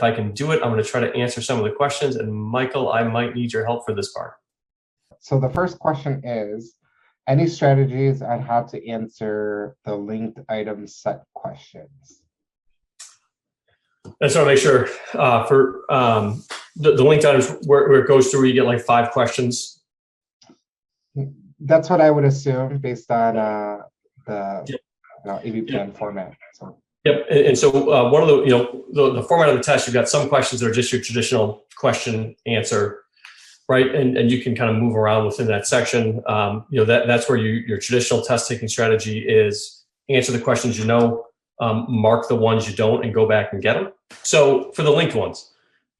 I can do it, I'm going to try to answer some of the questions. And Michael, I might need your help for this part. So the first question is, any strategies on how to answer the linked item set questions? I just want to make sure for the linked items where it goes through, you get like 5 questions. That's what I would assume based on the ABPN format. So. Yep, and so one of the format of the test, you've got some questions that are just your traditional question answer, right? And you can kind of move around within that section. That's where your traditional test taking strategy is answer the questions you know, mark the ones you don't, and go back and get them. So for the linked ones,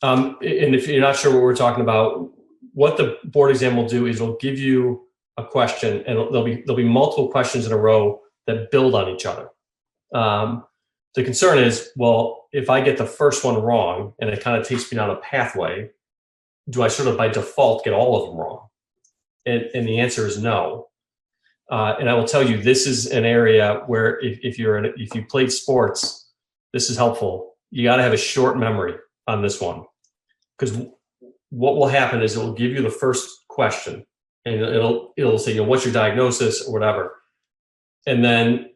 and if you're not sure what we're talking about, what the board exam will do is it'll give you a question, and there'll be multiple questions in a row that build on each other. The concern is, well, if I get the first one wrong and it kind of takes me down a pathway, do I sort of by default get all of them wrong? And the answer is no. And I will tell you, this is an area where if you played sports, this is helpful. You got to have a short memory on this one, because what will happen is it will give you the first question, and it'll say, what's your diagnosis or whatever, and then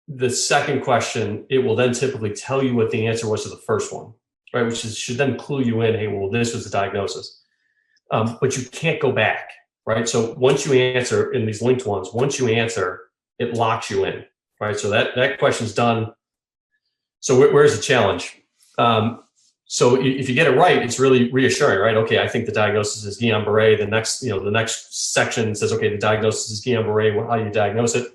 the second question, it will then typically tell you what the answer was to the first one, right? Which should then clue you in, hey, well, this was the diagnosis. But you can't go back, right? So once you answer in these linked ones, once you answer, it locks you in, right? So that question's done. So where's the challenge? So if you get it right, it's really reassuring, right? Okay, I think the diagnosis is Guillain-Barré. The next section says, okay, the diagnosis is Guillain-Barré. How do you diagnose it?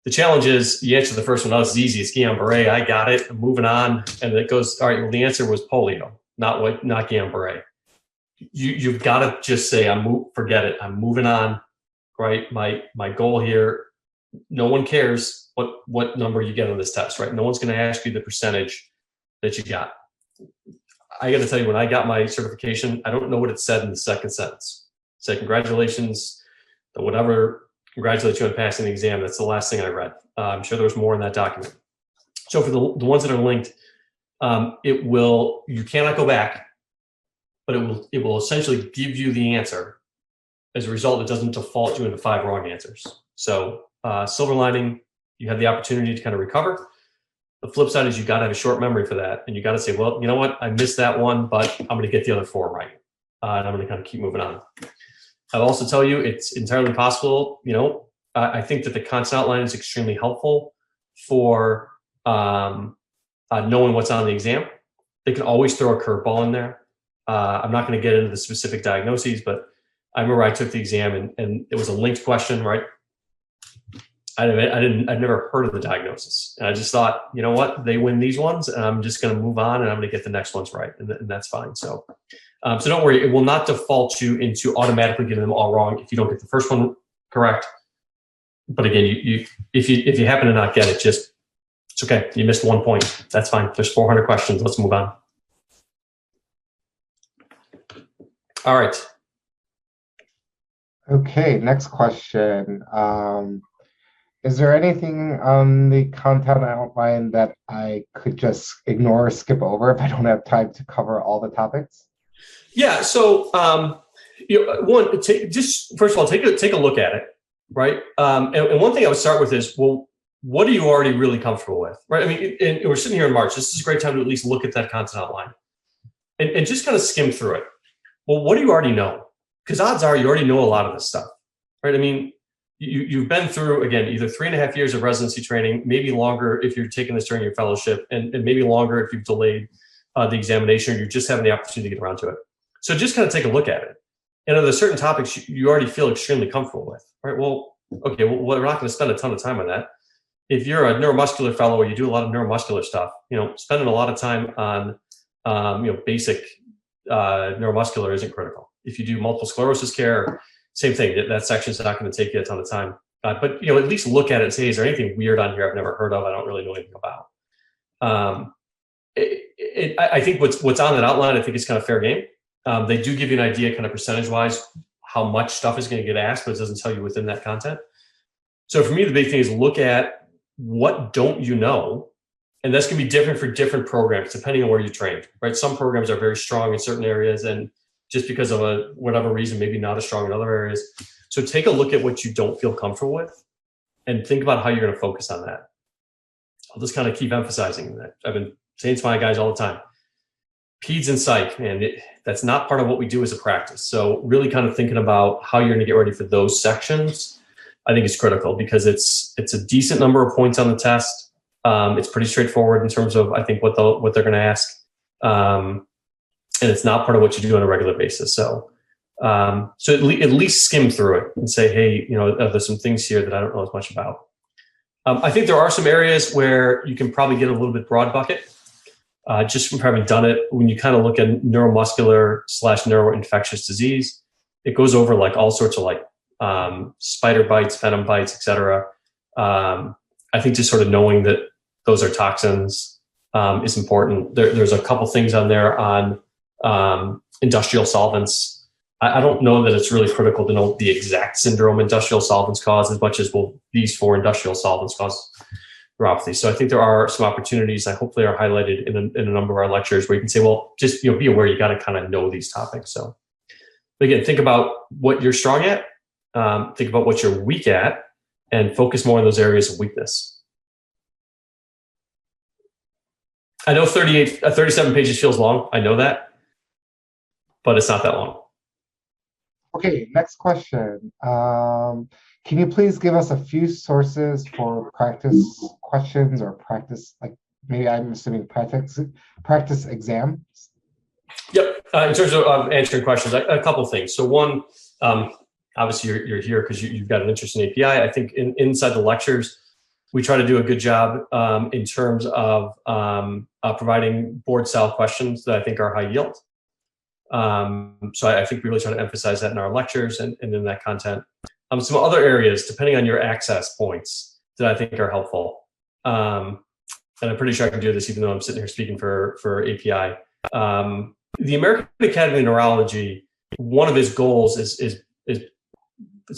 The challenge is you answer the first one, oh, it's easy, it's Guillain-Barré, I got it, I'm moving on. And it goes, all right, well, the answer was polio, not Guillain-Barré. You've got to just say, forget it, I'm moving on, right? My goal here, no one cares what number you get on this test, right? No one's going to ask you the percentage that you got. I got to tell you, when I got my certification, I don't know what it said in the second sentence. It said, congratulations, congratulate you on passing the exam. That's the last thing I read. I'm sure there was more in that document. So for the ones that are linked, you cannot go back, but it will essentially give you the answer. As a result, it doesn't default you into 5 wrong answers. So silver lining, you have the opportunity to kind of recover. The flip side is you got to have a short memory for that. And you got to say, well, you know what? I missed that one, but I'm going to get the other 4 right. And I'm going to kind of keep moving on. I'll also tell you it's entirely possible. I think that the content outline is extremely helpful for knowing what's on the exam. They can always throw a curveball in there. I'm not going to get into the specific diagnoses, but I remember I took the exam and it was a linked question, right? I'd never heard of the diagnosis. And I just thought, you know what, they win these ones and I'm just going to move on and I'm going to get the next ones right. And that's fine. So don't worry, it will not default you into automatically getting them all wrong if you don't get the first one correct. But again, if you happen to not get it, it's okay. You missed 1 point. That's fine. There's 400 questions. Let's move on. All right. Okay, next question. Is there anything on the content outline that I could just ignore or skip over if I don't have time to cover all the topics? Yeah. So, first of all, take a look at it, right? And one thing I would start with is, well, what are you already really comfortable with, right? I mean, and we're sitting here in March. This is a great time to at least look at that content outline and just kind of skim through it. Well, what do you already know? Because odds are you already know a lot of this stuff, right? I mean, you've been through, again, either 3.5 years of residency training, maybe longer if you're taking this during your fellowship, and maybe longer if you've delayed the examination or you're just having the opportunity to get around to it. So just kind of take a look at it. And are there certain topics you already feel extremely comfortable with, right? Well, okay, well, we're not going to spend a ton of time on that. If you're a neuromuscular fellow or you do a lot of neuromuscular stuff, spending a lot of time on, basic neuromuscular isn't critical. If you do multiple sclerosis care, same thing. That section's not going to take you a ton of time. But at least look at it and say, is there anything weird on here I've never heard of? I don't really know anything about. I think what's on that outline, I think is kind of fair game. They do give you an idea, kind of percentage-wise, how much stuff is going to get asked, but it doesn't tell you within that content. So for me, the big thing is look at what don't you know, And that's going to be different for different programs, depending on where you trained, right? Some programs are very strong in certain areas, and just because of whatever reason, maybe not as strong in other areas. So take a look at what you don't feel comfortable with and think about how you're going to focus on that. I'll just kind of keep emphasizing that. I've been saying to my guys all the time, peds and psych, man, that's not part of what we do as a practice. So really kind of thinking about how you're going to get ready for those sections, I think is critical, because it's a decent number of points on the test. It's pretty straightforward in terms of, I think, what they're going to ask. And it's not part of what you do on a regular basis. So at least skim through it and say, hey, there's some things here that I don't know as much about. I think there are some areas where you can probably get a little bit broad bucket, just from having done it. When you kind of look at neuromuscular / neuroinfectious disease, it goes over like all sorts of like spider bites, venom bites, etc. I think just sort of knowing that those are toxins is important. There's a couple things on there on industrial solvents. I don't know that it's really critical to know the exact syndrome industrial solvents cause as much as these 4 industrial solvents cause neuropathy. So I think there are some opportunities that hopefully are highlighted in a number of our lectures where you can say, well, just be aware you got to kind of know these topics. So but again, think about what you're strong at, think about what you're weak at, and focus more on those areas of weakness. I know 37 pages feels long. I know that, but it's not that long. Okay, next question. Can you please give us a few sources for practice questions or practice, like maybe I'm assuming practice exams? Yep. In terms of answering questions, a couple things. So one, obviously you're here because you've got an interest in API. I think inside the lectures, we try to do a good job in terms of providing board style questions that I think are high yield. So I think we really try to emphasize that in our lectures and in that content. Some other areas, depending on your access points, that I think are helpful. And I'm pretty sure I can do this even though I'm sitting here speaking for API. The American Academy of Neurology, one of its goals is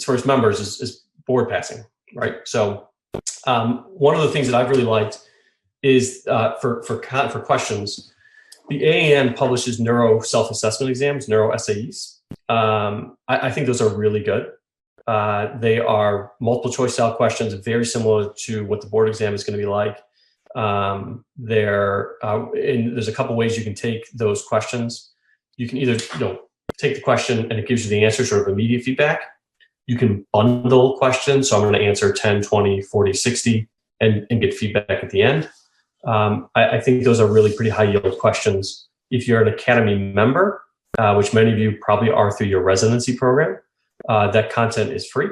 for its members is board passing, right? So one of the things that I've really liked is for questions, the AAN publishes neuro self-assessment exams, neuro SAEs. I think those are really good. They are multiple choice style questions, very similar to what the board exam is going to be like. There's a couple ways you can take those questions. You can either take the question and it gives you the answer, sort of immediate feedback. You can bundle questions. So I'm going to answer 10, 20, 40, 60 and get feedback at the end. I think those are really pretty high yield questions. If you're an Academy member, which many of you probably are through your residency program, that content is free.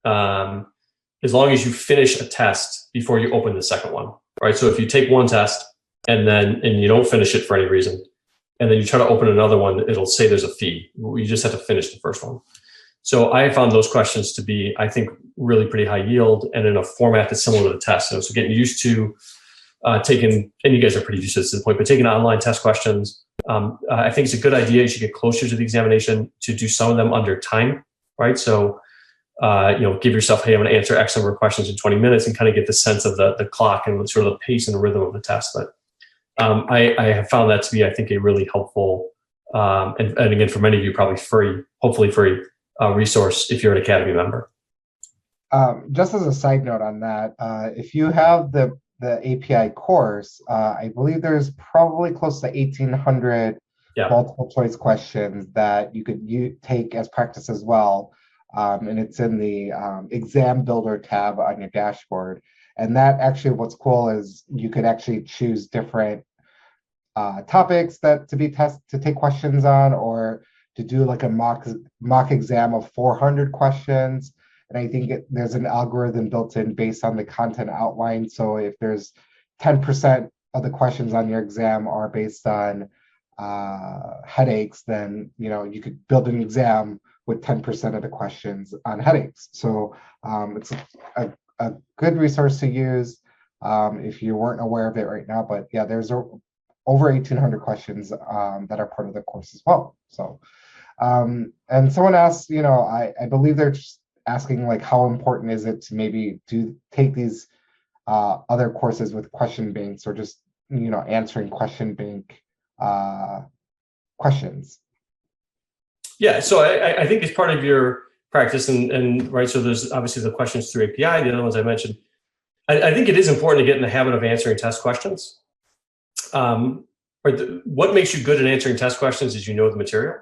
As long as you finish a test before you open the second one, right? So if you take one test and you don't finish it for any reason, and then you try to open another one, it'll say there's a fee. You just have to finish the first one. So I found those questions to be, I think, really pretty high yield and in a format that's similar to the test. So getting used to taking, and you guys are pretty used to this at this point, but taking online test questions, I think it's a good idea. You should get closer to the examination to do some of them under time, right? So, give yourself, hey, I'm going to answer X number of questions in 20 minutes and kind of get the sense of the clock and sort of the pace and the rhythm of the test. But I have found that to be, I think, a really helpful, and again, for many of you, probably free, hopefully free resource if you're an Academy member. Just as a side note on that, if you have the API course, I believe there's probably close to 1,800 multiple choice questions that you could take as practice as well. And it's in the exam builder tab on your dashboard. And that actually, what's cool is you could actually choose different topics to take questions on, or to do like a mock exam of 400 questions. And I think there's an algorithm built in based on the content outline. So if there's 10% of the questions on your exam are based on headaches, then you could build an exam with 10% of the questions on headaches. So it's a good resource to use if you weren't aware of it right now. But yeah, there's over 1,800 questions that are part of the course as well. So and someone asked, I believe they're just asking like how important is it to maybe take these other courses with question banks, or just answering question bank questions? Yeah, so I think it's part of your practice, and right, so there's obviously the questions through API, the other ones I mentioned. I think it is important to get in the habit of answering test questions. What makes you good at answering test questions is the material,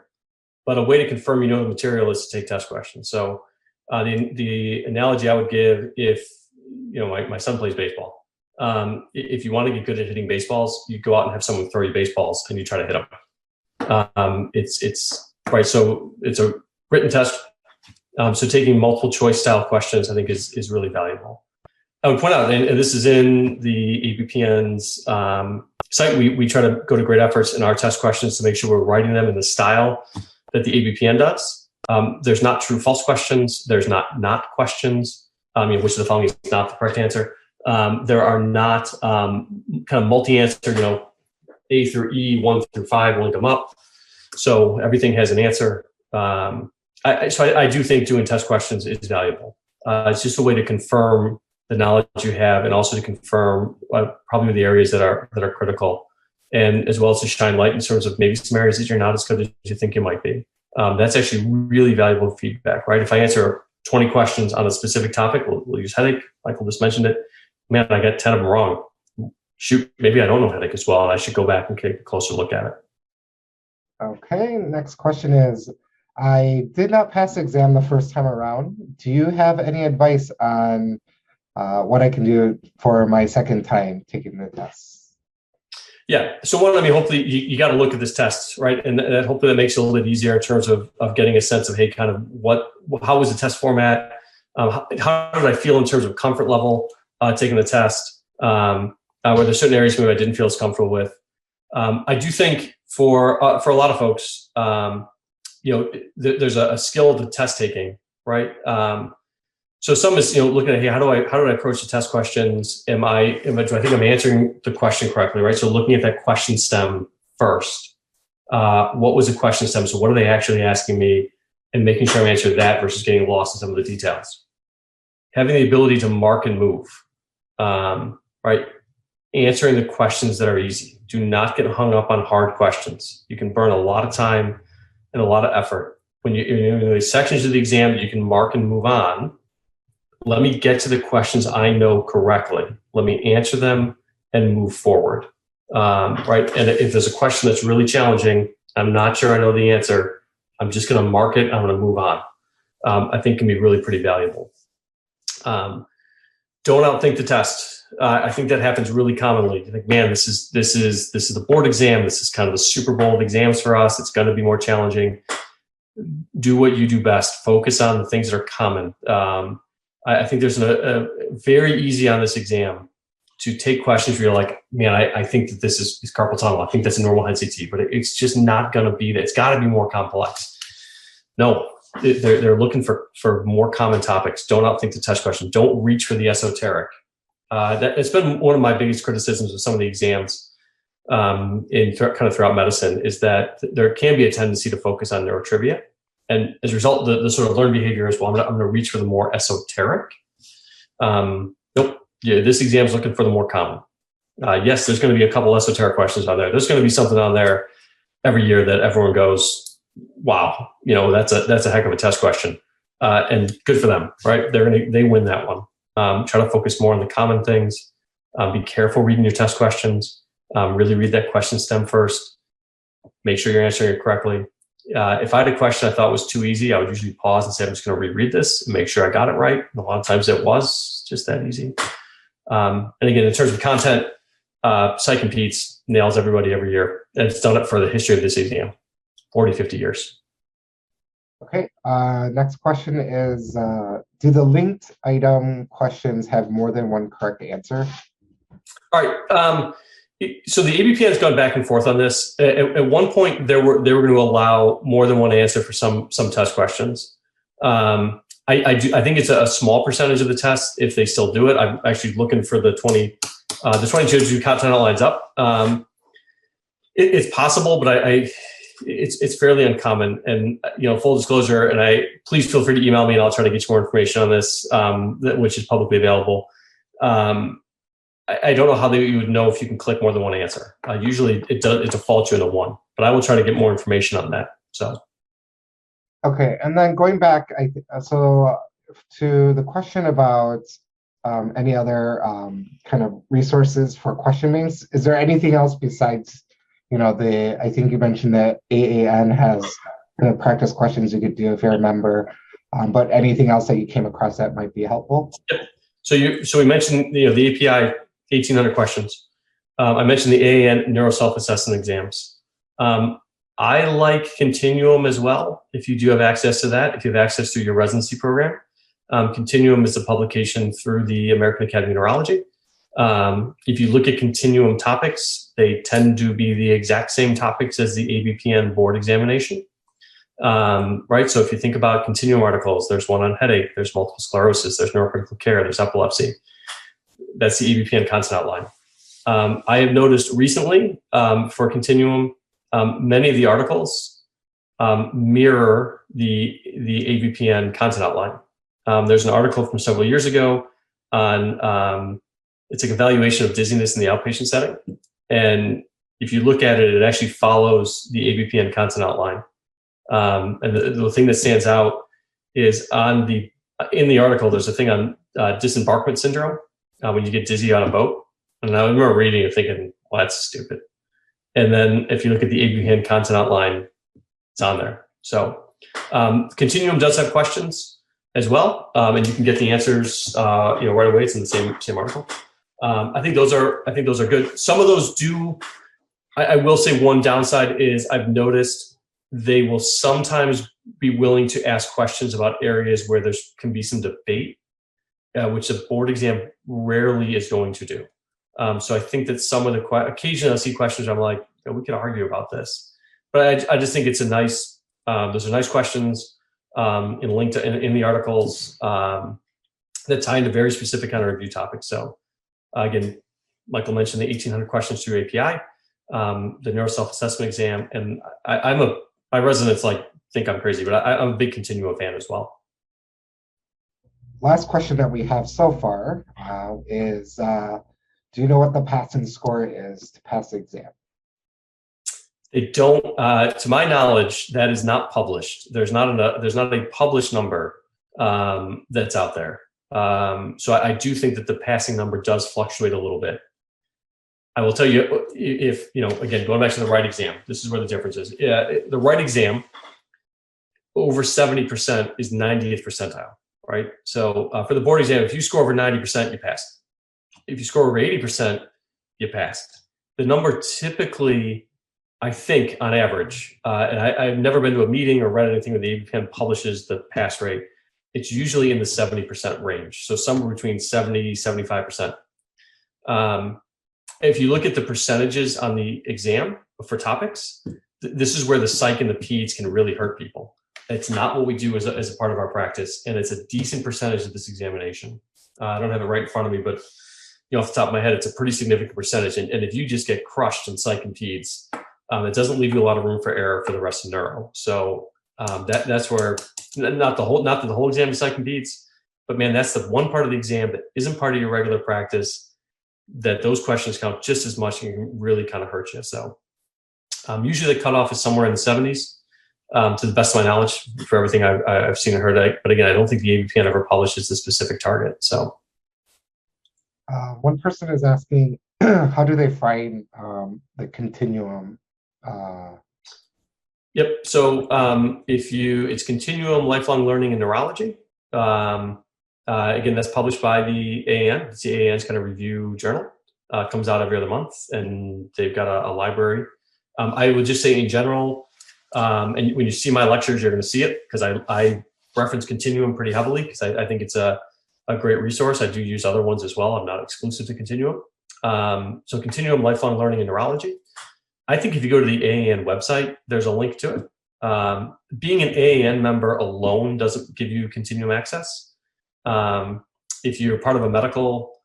but a way to confirm the material is to take test questions. So the analogy I would give, if my son plays baseball, if you want to get good at hitting baseballs, you go out and have someone throw you baseballs and you try to hit them. It's right. So it's a written test. So taking multiple choice style questions, I think, is really valuable. I would point out, and this is in the ABPN's site, we try to go to great efforts in our test questions to make sure we're writing them in the style that the ABPN does. There's not true false questions. There's not questions. Which of the following is not the correct answer. There are not kind of multi-answer, A through E, 1 through 5, link them up. So everything has an answer. I do think doing test questions is valuable. It's just a way to confirm the knowledge you have, and also to confirm probably the areas that are critical, and as well as to shine light in terms of maybe some areas that you're not as good as you think you might be. That's actually really valuable feedback, right? If I answer 20 questions on a specific topic, we'll use headache. Michael just mentioned it. Man, I got 10 of them wrong. Shoot, maybe I don't know headache as well, and I should go back and take a closer look at it. Okay, next question is, I did not pass the exam the first time around. Do you have any advice on what I can do for my second time taking the test? Yeah, so hopefully you got to look at this test, right? And that hopefully that makes it a little bit easier in terms of getting a sense of, hey, kind of how was the test format? How did I feel in terms of comfort level taking the test? Were there certain areas maybe I didn't feel as comfortable with? I do think for a lot of folks, there's a skill to test taking, right? So some is looking at, hey, how do I approach the test questions? Do I think I'm answering the question correctly, right? So looking at that question stem first. What was the question stem? So what are they actually asking me, and making sure I'm answering that versus getting lost in some of the details. Having the ability to mark and move, right? Answering the questions that are easy. Do not get hung up on hard questions. You can burn a lot of time and a lot of effort. When you're in the sections of the exam that you can mark and move on, let me get to the questions I know correctly. Let me answer them and move forward, right? And if there's a question that's really challenging, I'm not sure I know the answer, I'm just going to mark it, I'm going to move on. I think can be really pretty valuable. Don't outthink the test. I think that happens really commonly. You think, man, this is the board exam. This is kind of the Super Bowl of exams for us. It's going to be more challenging. Do what you do best. Focus on the things that are common. I think there's a very easy on this exam to take questions where you're like, man, I think that this is carpal tunnel. I think that's a normal head CT, but it's just not going to be that. It's got to be more complex. No, they're looking for more common topics. Don't outthink the test question. Don't reach for the esoteric. It's been one of my biggest criticisms of some of the exams kind of throughout medicine, is that there can be a tendency to focus on neurotrivia. And as a result, the sort of learned behavior is, well, I'm going to reach for the more esoteric. Nope. Yeah, this exam is looking for the more common. Yes, there's going to be a couple esoteric questions on there. There's going to be something on there every year that everyone goes, wow, that's a heck of a test question. And good for them, right? They win that one. Try to focus more on the common things. Be careful reading your test questions. Really read that question stem first. Make sure you're answering it correctly. If I had a question I thought was too easy, I would usually pause and say, I'm just going to reread this and make sure I got it right. And a lot of times it was just that easy. And again, in terms of content, Psych Competes nails everybody every year. And it's done it for the history of this exam, 40, 50 years. Okay, next question is, do the linked item questions have more than one correct answer? All right. So the ABPN has gone back and forth on this. At one point, they were going to allow more than one answer for some test questions. I think it's a small percentage of the test if they still do it. I'm actually looking for the 22 content outlines up. It's possible, but it's fairly uncommon. And full disclosure, and please feel free to email me, and I'll try to get you more information on this, which is publicly available. I don't know how you would know if you can click more than one answer. Usually it defaults you into one, but I will try to get more information on that. So. Okay, and then going back, to the question about any other kind of resources for question banks, is there anything else besides, I think you mentioned that AAN has kind of practice questions you could do if you're a member, but anything else that you came across that might be helpful? Yep. So we mentioned the API 1,800 questions. I mentioned the AAN neuro self-assessment exams. I like Continuum as well, if you do have access to that, if you have access to your residency program. Continuum is a publication through the American Academy of Neurology. If you look at Continuum topics, they tend to be the exact same topics as the ABPN board examination. Right? So if you think about Continuum articles, there's one on headache, there's multiple sclerosis, there's neurocritical care, there's epilepsy. That's the ABPN content outline. I have noticed recently for Continuum, many of the articles mirror the ABPN content outline. There's an article from several years ago on it's like evaluation of dizziness in the outpatient setting, and if you look at it, it actually follows the ABPN content outline. And the thing that stands out is in the article, there's a thing on disembarkment syndrome when you get dizzy on a boat, and I remember reading it thinking, well, that's stupid. And then if you look at the ABPN content outline, it's on there. So Continuum does have questions as well, and you can get the answers right away. It's in the same article. I think those are good. Some of those do. I will say one downside is I've noticed they will sometimes be willing to ask questions about areas where there can be some debate, which a board exam rarely is going to do. So I think that some of the occasionally I'll see questions I'm like, we could argue about this, but I just think it's a nice. Those are nice questions in the articles that tie into very specific kind of review topics. So again, Michael mentioned the 1,800 questions through API, the neuro self-assessment exam, and my residents think I'm crazy, but I'm a big Continuum fan as well. Last question that we have so far is, do you know what the passing score is to pass the exam? They don't, to my knowledge, that is not published. There's not a published number that's out there. So I do think that the passing number does fluctuate a little bit. I will tell you, if, again, going back to the right exam, this is where the difference is. Yeah, the right exam, over 70% is 90th percentile, right? So for the board exam, if you score over 90%, you passed. If you score over 80%, you passed. The number typically, I think, on average, and I've never been to a meeting or read anything where the ABPN publishes the pass rate, it's usually in the 70% range. So somewhere between 70, 75%. If you look at the percentages on the exam for topics, this is where the psych and the peds can really hurt people. It's not what we do as a part of our practice, and it's a decent percentage of this examination. I don't have it right in front of me, but off the top of my head, it's a pretty significant percentage. And if you just get crushed in psych and peds, it doesn't leave you a lot of room for error for the rest of neuro. So that's where not that the whole exam is psych and peds, but man, that's the one part of the exam that isn't part of your regular practice, that those questions count just as much and can really kind of hurt you. So usually the cutoff is somewhere in the 70s, to the best of my knowledge, for everything I've seen and heard. But again, I don't think the ABPN ever publishes the specific target. So one person is asking, how do they find the Continuum? Yep. So it's Continuum Lifelong Learning in Neurology. Again, that's published by the AAN. It's the AAN's kind of review journal. It comes out every other month, and they've got a library. I would just say in general, and when you see my lectures, you're going to see it, because I reference Continuum pretty heavily, because I think it's a great resource. I do use other ones as well. I'm not exclusive to Continuum. So Continuum Lifelong Learning in Neurology. I think if you go to the AAN website, there's a link to it. Being an AAN member alone doesn't give you Continuum access. If you're part of a medical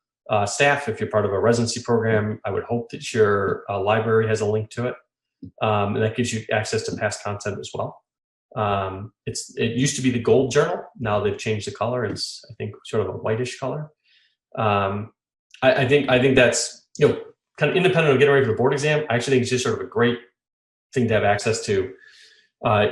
staff, if you're part of a residency program, I would hope that your library has a link to it. And that gives you access to past content as well. It used to be the gold journal. Now they've changed the color. It's, I think, sort of a whitish color. I think that's, kind of independent of getting ready for the board exam. I actually think it's just sort of a great thing to have access to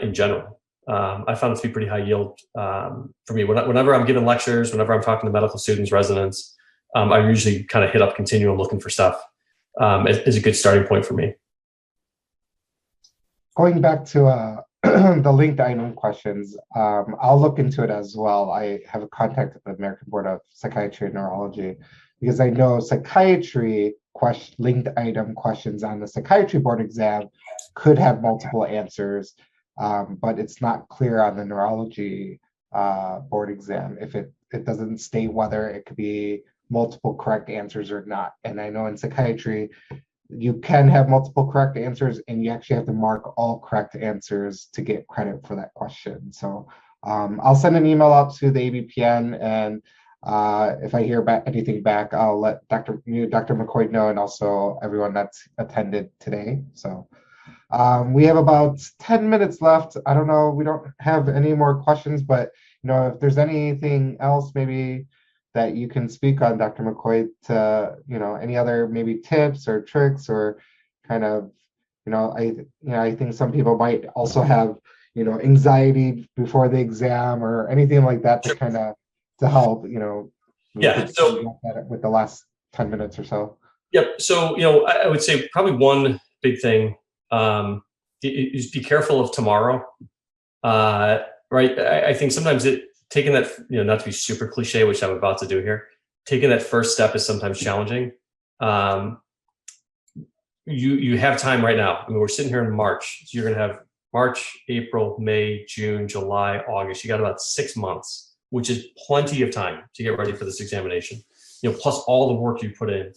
in general. I found it to be pretty high yield for me. Whenever I'm giving lectures, whenever I'm talking to medical students, residents, I usually kind of hit up Continuum looking for stuff as a good starting point for me. Going back to the linked item questions, I'll look into it as well. I have a contact at the American Board of Psychiatry and Neurology, because I know psychiatry linked item questions on the psychiatry board exam could have multiple answers, but it's not clear on the neurology board exam if it doesn't state whether it could be multiple correct answers or not. And I know in psychiatry, you can have multiple correct answers, and you actually have to mark all correct answers to get credit for that question. So I'll send an email out to the ABPN, and if I hear anything back, I'll let Dr. McCoyd know, and also everyone that's attended today. So we have about 10 minutes left. I don't know, we don't have any more questions, but if there's anything else maybe that you can speak on, Dr. McCoyd, to any other maybe tips or tricks, or kind of I think some people might also have anxiety before the exam or anything like that to kind of to help Yeah. So with the last 10 minutes or so. Yep. So I would say probably one big thing is be careful of tomorrow. Right. I think sometimes taking that, not to be super cliche, which I'm about to do here, taking that first step is sometimes challenging. You have time right now. I mean, we're sitting here in March. So you're going to have March, April, May, June, July, August. You got about 6 months, which is plenty of time to get ready for this examination, plus all the work you put in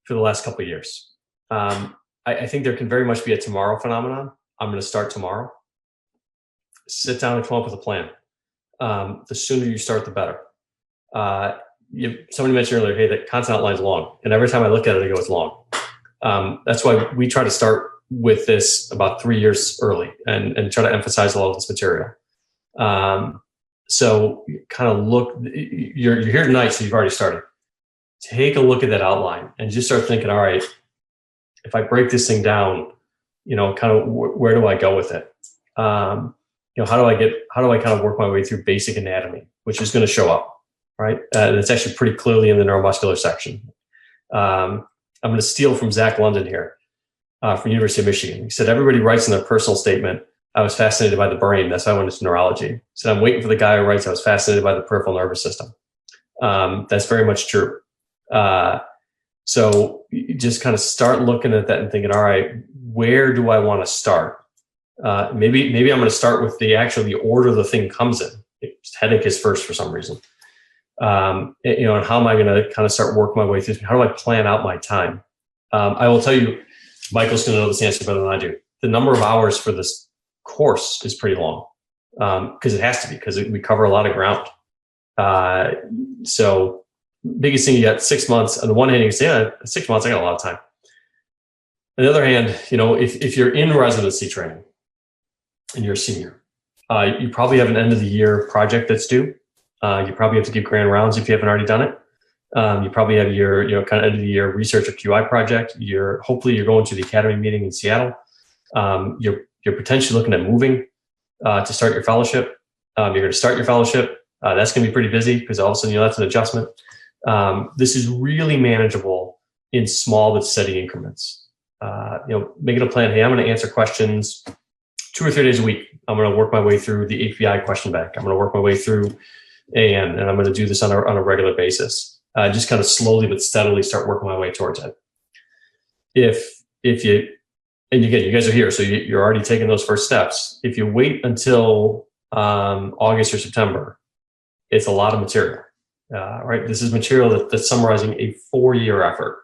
for the last couple of years. I think there can very much be a tomorrow phenomenon. I'm going to start tomorrow. Sit down and come up with a plan. The sooner you start, the better. Somebody mentioned earlier, hey, that content outline is long. And every time I look at it, I go, it's long. That's why we try to start with this about 3 years early and try to emphasize a lot of this material. So kind of look, you're here tonight, so you've already started. Take a look at that outline and just start thinking, all right, if I break this thing down, kind of where do I go with it? How do I kind of work my way through basic anatomy, which is going to show up, right? And it's actually pretty clearly in the neuromuscular section. I'm going to steal from Zach London here from University of Michigan. He said, everybody writes in their personal statement, I was fascinated by the brain. That's why I went into neurology. He said, I'm waiting for the guy who writes, I was fascinated by the peripheral nervous system. That's very much true. So you just kind of start looking at that and thinking, all right, where do I want to start? Maybe I'm going to start with the order the thing comes in. Headache is first for some reason. And how am I going to kind of start working my way through? How do I plan out my time? I will tell you, Michael's going to know this answer better than I do. The number of hours for this course is pretty long because it has to be, because we cover a lot of ground. So biggest thing, you got 6 months. On the one hand, you can say, yeah, 6 months, I got a lot of time. On the other hand, if you're in residency training and you're a senior, you probably have an end of the year project that's due. You probably have to give grand rounds if you haven't already done it. You probably have your, kind of end of the year research or QI project. Hopefully you're going to the academy meeting in Seattle. You're potentially looking at moving to start your fellowship. You're going to start your fellowship. That's going to be pretty busy because all of a sudden, that's an adjustment. This is really manageable in small but steady increments. Making a plan. Hey, I'm going to answer questions 2 or 3 days a week. I'm going to work my way through the API question bank. I'm going to work my way through AN, and I'm going to do this on a regular basis. Just kind of slowly but steadily start working my way towards it. And again, you guys are here, so you're already taking those first steps. If you wait until August or September, it's a lot of material, right? This is material that's summarizing a 4-year effort.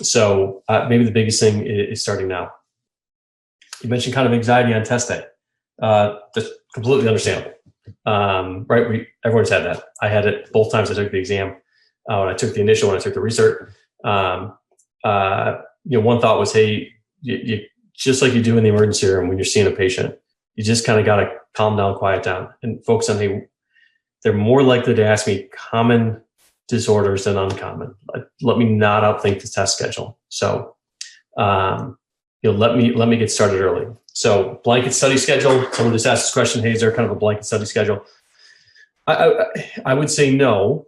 So maybe the biggest thing is starting now. You mentioned kind of anxiety on test day. That's completely understandable. Right? Everyone's had that. I had it both times I took the exam. When I took the initial, when I took the recert. One thought was, hey, you just like you do in the emergency room when you're seeing a patient, you just kind of got to calm down, quiet down, and focus on, hey, they're more likely to ask me common disorders than uncommon. Let me not outthink the test schedule. So, let me get started early. So blanket study schedule. Someone just asked this question, hey, is there kind of a blanket study schedule? I would say no,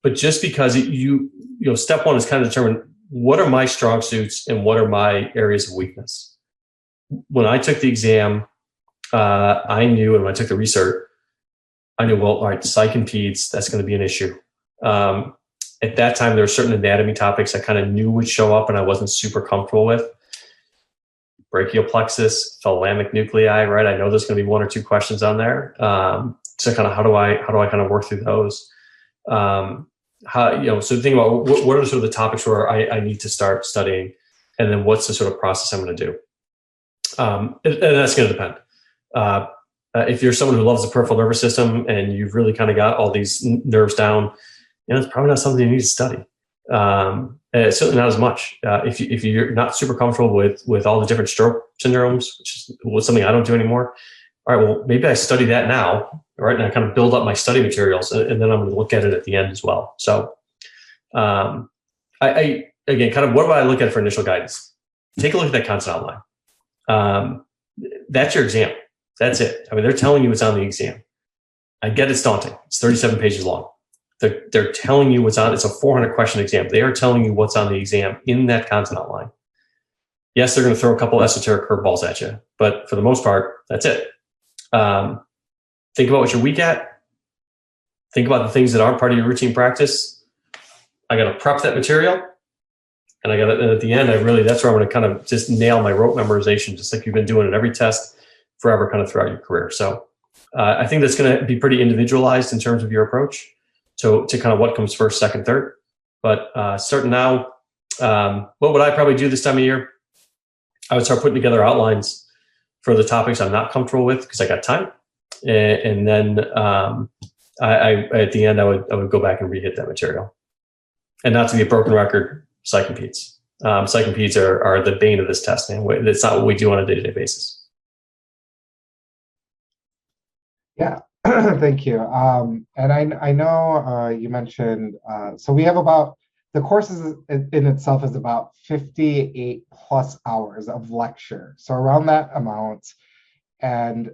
but just because step one is kind of determine what are my strong suits and what are my areas of weakness. When I took the exam, I knew, and when I took the recert, I knew, well, all right, psych and peds, that's going to be an issue. At that time, there were certain anatomy topics I kind of knew would show up and I wasn't super comfortable with. Brachial plexus, thalamic nuclei, right? I know there's going to be one or two questions on there. So kind of how do I kind of work through those? So think about what are sort of the topics where I need to start studying, and then what's the sort of process I'm going to do? And that's going to depend. If you're someone who loves the peripheral nervous system and you've really kind of got all these nerves down, it's probably not something you need to study. Certainly not as much. If you're not super comfortable with all the different stroke syndromes, which is something I don't do anymore, all right, well, maybe I study that now, right? And I kind of build up my study materials, and then I'm going to look at it at the end as well. So, I again, kind of what do I look at for initial guidance? Take a look at that content outline. That's your exam. That's it. I mean, they're telling you what's on the exam. I get it's daunting. It's 37 pages long. They're telling you what's on. It's a 400 question exam. They are telling you what's on the exam in that content outline. Yes, they're going to throw a couple esoteric curveballs at you, but for the most part, that's it. Think about what you're weak at. Think about the things that aren't part of your routine practice. I got to prep that material, and at the end, that's where I'm going to kind of just nail my rote memorization, just like you've been doing in every test forever, kind of throughout your career. So I think that's going to be pretty individualized in terms of your approach to kind of what comes first, second, third. But starting now, what would I probably do this time of year? I would start putting together outlines for the topics I'm not comfortable with because I got time. And then I at the end, I would go back and re-hit that material. And not to be a broken record, psych and peds. Psych and peds are the bane of this test. And it's not what we do on a day-to-day basis. Yeah, thank you. And I know you mentioned, so we have the course in itself is about 58 plus hours of lecture. So around that amount. And,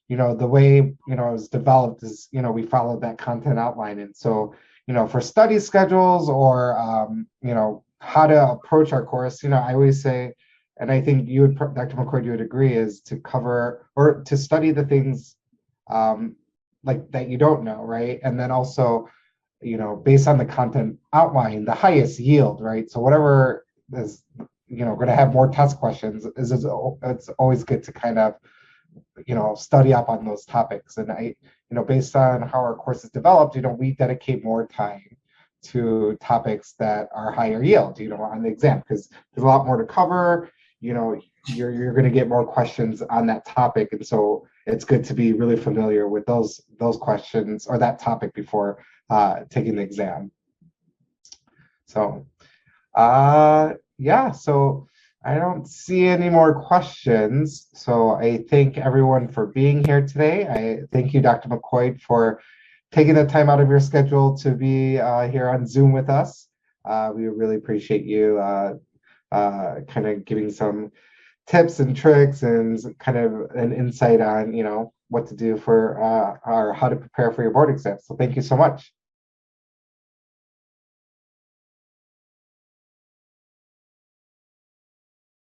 the way, it was developed is, we followed that content outline. And so, for study schedules or, how to approach our course, I always say, and I think you would, Dr. McCoyd, you would agree, is to cover or to study the things like that you don't know, right? And then also, based on the content outline, the highest yield, right? So whatever is, going to have more test questions it's always good to kind of, study up on those topics. And based on how our course is developed, we dedicate more time to topics that are higher yield, on the exam, because there's a lot more to cover. You're going to get more questions on that topic, and so it's good to be really familiar with those questions or that topic before taking the exam. So, so I don't see any more questions. So I thank everyone for being here today. I thank you, Dr. McCoyd, for taking the time out of your schedule to be here on Zoom with us. We really appreciate you kind of giving some tips and tricks and kind of an insight on, what to do for or how to prepare for your board exam. So thank you so much.